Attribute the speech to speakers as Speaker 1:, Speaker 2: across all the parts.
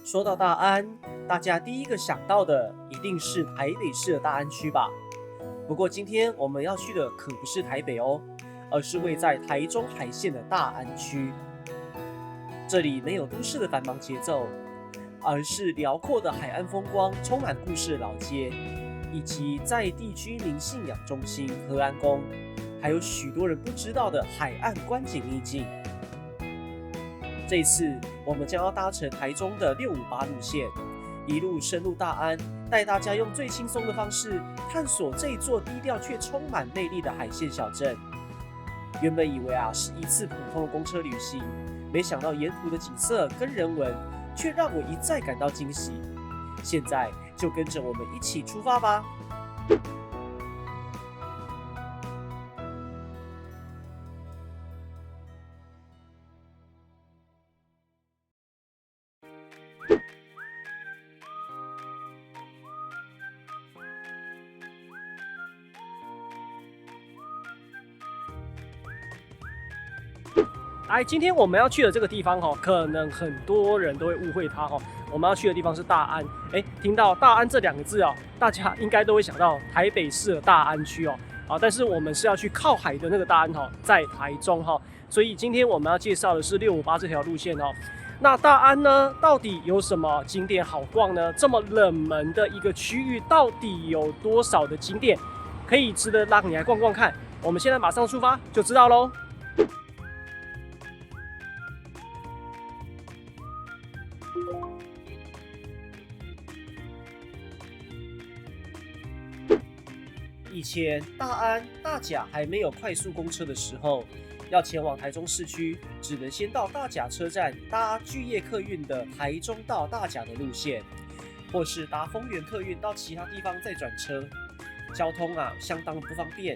Speaker 1: 说到大安，大家第一个想到的一定是台北市的大安区吧？不过今天我们要去的可不是台北哦，而是位在台中海线的大安区。这里没有都市的繁忙节奏，而是辽阔的海岸风光，充满故事的老街，以及在地居民信仰中心和安宫，还有许多人不知道的海岸观景秘境。这一次，我们将要搭乘台中的658路线，一路深入大安，带大家用最轻松的方式探索这一座低调却充满魅力的海线小镇。原本以为是一次普通的公车旅行，没想到沿途的景色跟人文却让我一再感到惊喜。现在就跟着我们一起出发吧！今天我们要去的这个地方可能很多人都会误会它我们要去的地方是大安。听到大安这2个字大家应该都会想到台北市的大安区但是我们是要去靠海的那个大安在台中所以今天我们要介绍的是658这条路线那大安呢，到底有什么景点好逛呢？这么冷门的一个区域，到底有多少的景点可以值得让你来逛逛看？我们现在马上出发就知道喽。以前大安、大甲还没有快速公车的时候，要前往台中市区，只能先到大甲车站搭巨业客运的台中到大甲的路线，或是搭丰原客运到其他地方再转车，交通相当不方便。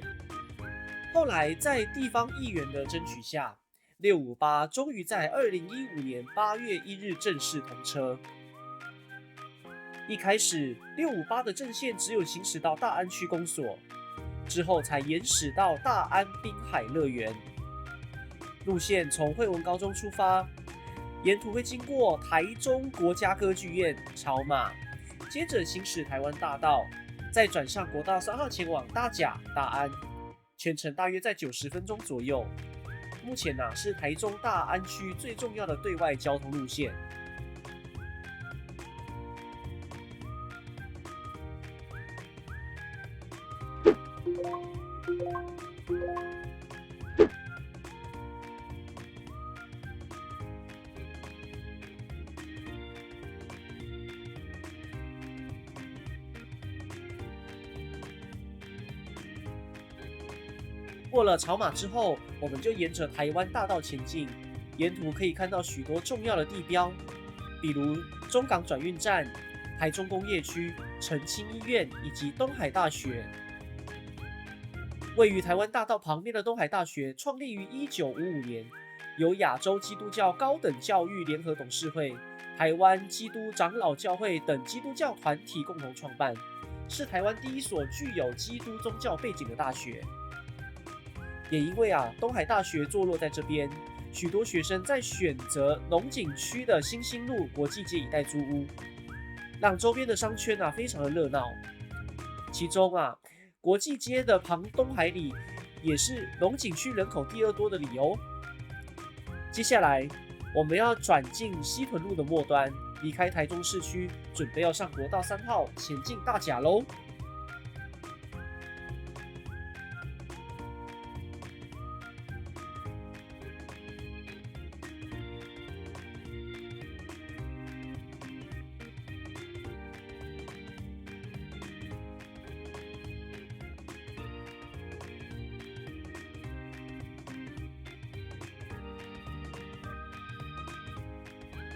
Speaker 1: 后来在地方议员的争取下，658终于在2015年8月1日正式通车。一开始658的正线只有行驶到大安区公所，之后才延驶到大安滨海乐园。路线从惠文高中出发，沿途会经过台中国家歌剧院、草马，接着行驶台湾大道，再转上国道3号前往大甲、大安，全程大约在90分钟左右。目前是台中大安区最重要的对外交通路线。过了草马之后，我们就沿着台湾大道前进，沿途可以看到许多重要的地标，比如中港转运站、台中工业区、澄清医院以及东海大学。位于台湾大道旁边的东海大学创立于1955年，由亚洲基督教高等教育联合董事会、台湾基督长老教会等基督教团体共同创办，是台湾第一所具有基督宗教背景的大学。也因为东海大学坐落在这边，许多学生在选择龙井区的新兴路国际街一带租屋，让周边的商圈非常的热闹。其中国际街的旁东海里也是龙井区人口第2多的里哦。接下来我们要转进西屯路的末端，离开台中市区，准备要上国道3号前进大甲喽。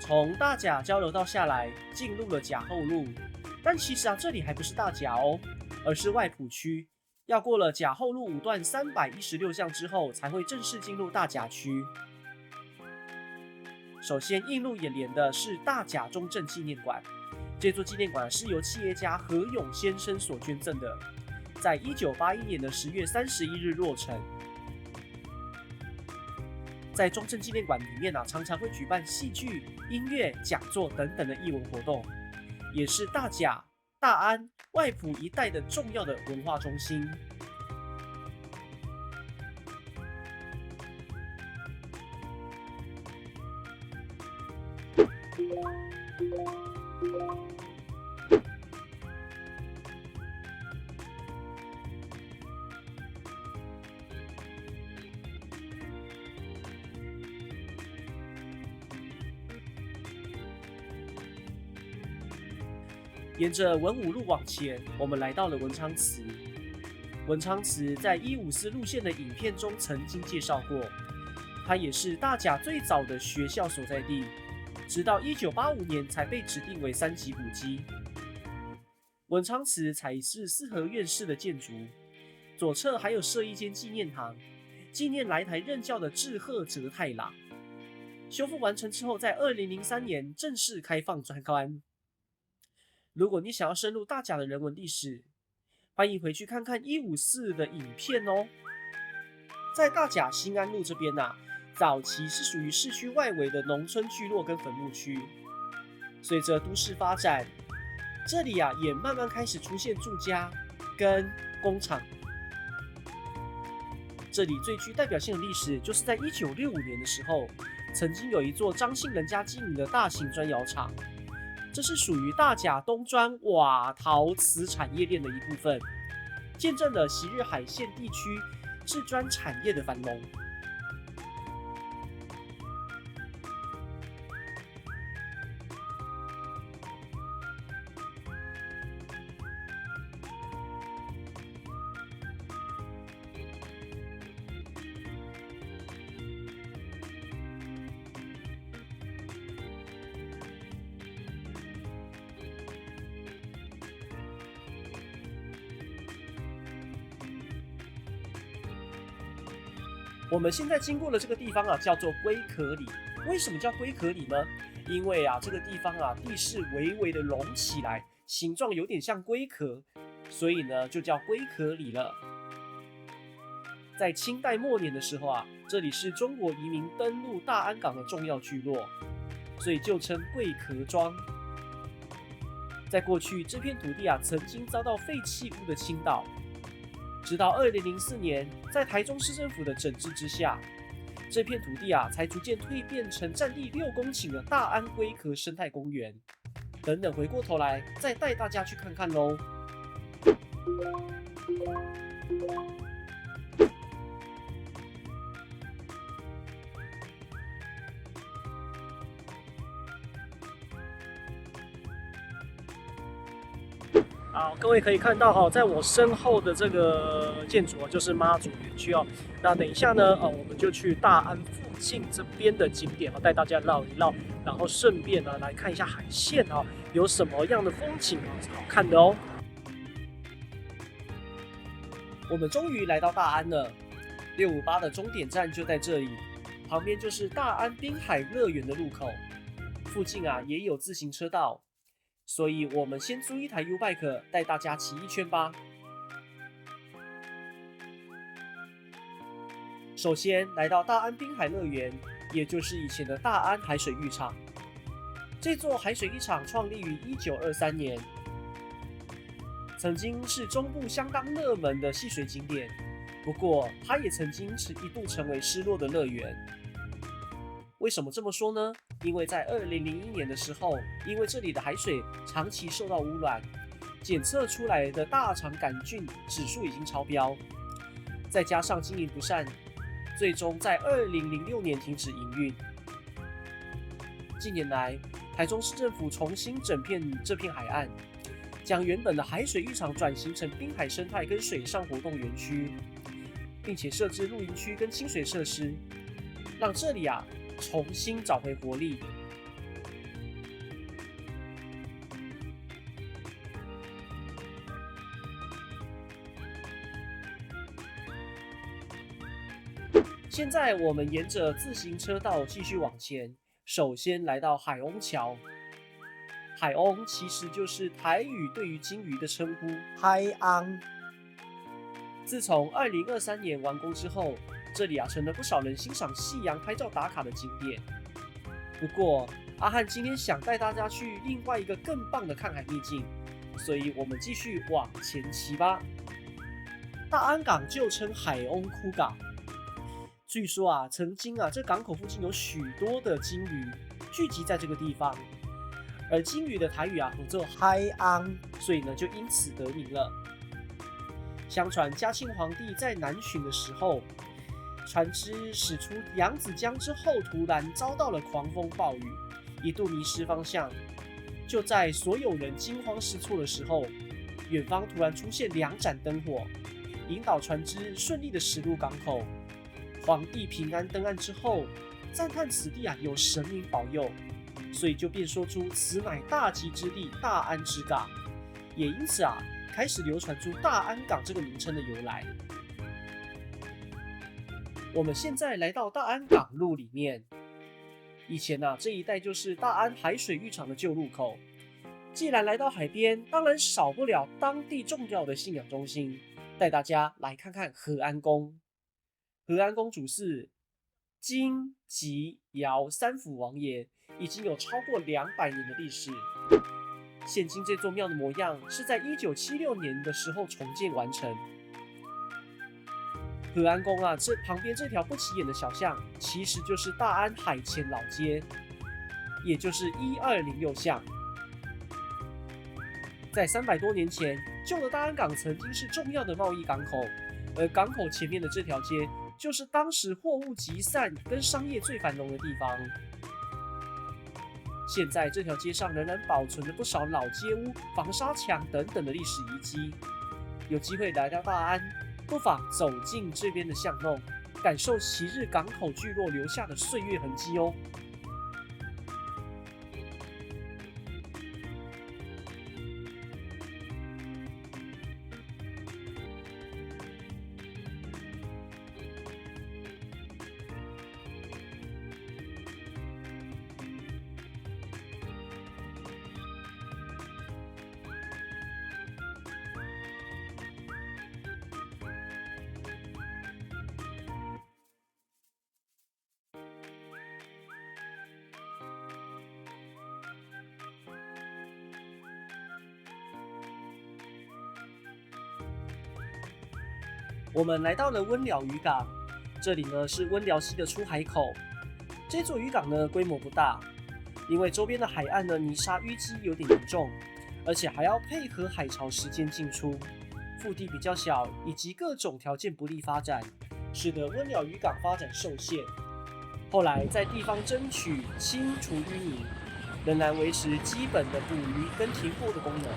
Speaker 1: 从大甲交流道下来，进入了甲后路，但其实这里还不是大甲哦，而是外埔区。要过了甲后路5段316巷之后，才会正式进入大甲区。首先映入眼帘的是大甲中正纪念馆，这座纪念馆是由企业家何勇先生所捐赠的，在1981年的10月31日落成。在中正纪念馆里面常常会举办戏剧、音乐、讲座等等的艺文活动，也是大甲、大安、外埔一带的重要的文化中心。沿着文武路往前，我们来到了文昌祠。文昌祠在154路线的影片中曾经介绍过，它也是大甲最早的学校所在地，直到1985年才被指定为3级古迹。文昌祠采是四合院式的建筑，左侧还有设一间纪念堂，纪念来台任教的志贺哲太郎。修复完成之后，在2003年正式开放参观。如果你想要深入大甲的人文历史，欢迎回去看看154的影片哦。在大甲新安路这边早期是属于市区外围的农村聚落跟坟墓区。随着都市发展，这里也慢慢开始出现住家跟工厂。这里最具代表性的历史，就是在1965年的时候，曾经有一座张姓人家经营的大型砖窑厂。这是属于大甲东砖瓦陶瓷产业链的一部分，见证了昔日海线地区制砖产业的繁荣。我们现在经过的这个地方叫做龟壳里。为什么叫龟壳里呢？因为这个地方地势微微的隆起来，形状有点像龟壳，所以呢就叫龟壳里了。在清代末年的时候这里是中国移民登陆大安港的重要聚落，所以就称龟壳庄。在过去，这片土地曾经遭到废弃物的倾倒。直到2004年，在台中市政府的整治之下，这片土地才逐渐蜕变成占地6公顷的大安龟壳生态公园。等等，回过头来再带大家去看看喽。好，各位可以看到在我身后的这个建筑就是妈祖园区那等一下呢，我们就去大安附近这边的景点带大家绕一绕，然后顺便来看一下海线有什么样的风景是好看的哦。我们终于来到大安了，658的终点站就在这里，旁边就是大安滨海乐园的入口，附近也有自行车道。所以我们先租一台 U-Bike 带大家骑一圈吧。首先来到大安滨海乐园，也就是以前的大安海水浴场。这座海水浴场创立于1923年，曾经是中部相当热门的戏水景点，不过它也曾经一度成为失落的乐园。为什么这么说呢？因为在2001年的时候，因为这里的海水长期受到污染，检测出来的大肠杆菌指数已经超标，再加上经营不善，最终在2006年停止营运。近年来，台中市政府重新整片这片海岸，将原本的海水浴场转型成滨海生态跟水上活动园区，并且设置露营区跟清水设施，让这里重新找回活力。现在我们沿着自行车道继续往前，首先来到海翁桥。海翁其实就是台语对于鲸鱼的称呼，海翁。自从2023年完工之后，这里成了不少人欣赏夕阳拍照打卡的景点。不过，阿汉今天想带大家去另外一个更棒的看海秘境，所以我们继续往前骑吧。大安港旧称海翁窟港，据说曾经这港口附近有许多的鲸鱼聚集在这个地方，而鲸鱼的台语叫做海翁，所以就因此得名了。相传嘉庆皇帝在南巡的时候，船只驶出扬子江之后，突然遭到了狂风暴雨，一度迷失方向。就在所有人惊慌失措的时候，远方突然出现2盏灯火，引导船只顺利的驶入港口。皇帝平安登岸之后，赞叹此地有神明保佑，所以就便说出此乃大吉之地，大安之港。也因此开始流传出大安港这个名称的由来。我们现在来到大安港路里面，以前这一带就是大安海水浴场的旧入口。既然来到海边，当然少不了当地重要的信仰中心，带大家来看看和安宫。和安宫主祀金、吉、尧3府王爷，已经有超过200年的历史。现今这座庙的模样是在1976年的时候重建完成。和安宫这旁边这条不起眼的小巷，其实就是大安海前老街，也就是1206巷。在300多年前，旧的大安港曾经是重要的贸易港口，而港口前面的这条街，就是当时货物集散跟商业最繁荣的地方。现在这条街上仍然保存着不少老街屋、防沙墙等等的历史遗迹。有机会来到大安，不妨走进这边的巷弄，感受昔日港口聚落留下的岁月痕迹哦。我们来到了温寮渔港，这里是温寮溪的出海口。这座渔港规模不大，因为周边的海岸泥沙淤积有点严重，而且还要配合海潮时间进出，腹地比较小，以及各种条件不利发展，使得温寮渔港发展受限。后来在地方争取清除淤泥，仍然维持基本的捕鱼跟停泊的功能。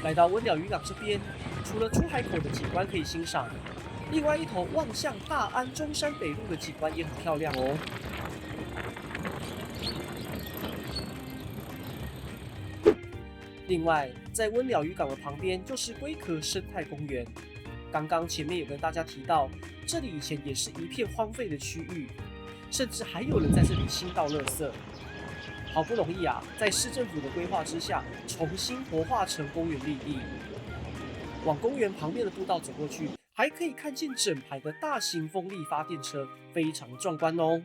Speaker 1: 来到温寮渔港这边，除了出海口的景观可以欣赏，另外一头望向大安中山北路的景观也很漂亮哦。另外，在温寮渔港的旁边就是龟壳生态公园。刚刚前面有跟大家提到，这里以前也是一片荒废的区域，甚至还有人在这里倾倒垃圾。好不容易在市政府的规划之下，重新活化成公园绿地。往公园旁边的步道走过去，还可以看见整排的大型风力发电车，非常壮观哦。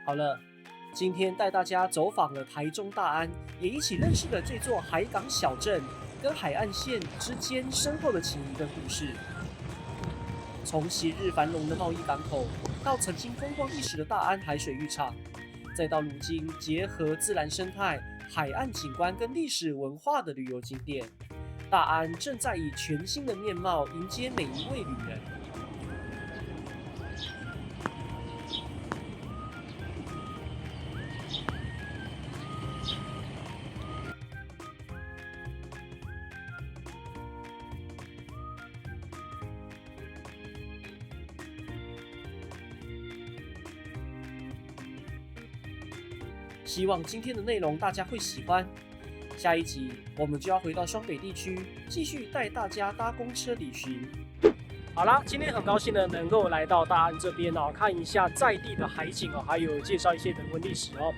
Speaker 1: 好了，今天带大家走访了台中大安，也一起认识了这座海港小镇跟海岸线之间深厚的情谊跟故事。从昔日繁荣的贸易港口，到曾经风光一时的大安海水浴场，再到如今结合自然生态、海岸景观跟历史文化的旅游景点，大安正在以全新的面貌迎接每一位旅人。希望今天的内容大家会喜欢。下一集我们就要回到双北地区，继续带大家搭公车旅行。好啦，今天很高兴能够来到大安这边看一下在地的海景还有介绍一些人文历史哦。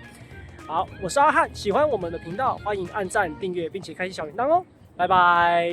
Speaker 1: 好，我是阿汉，喜欢我们的频道，欢迎按赞、订阅，并且开启小铃铛哦。拜拜。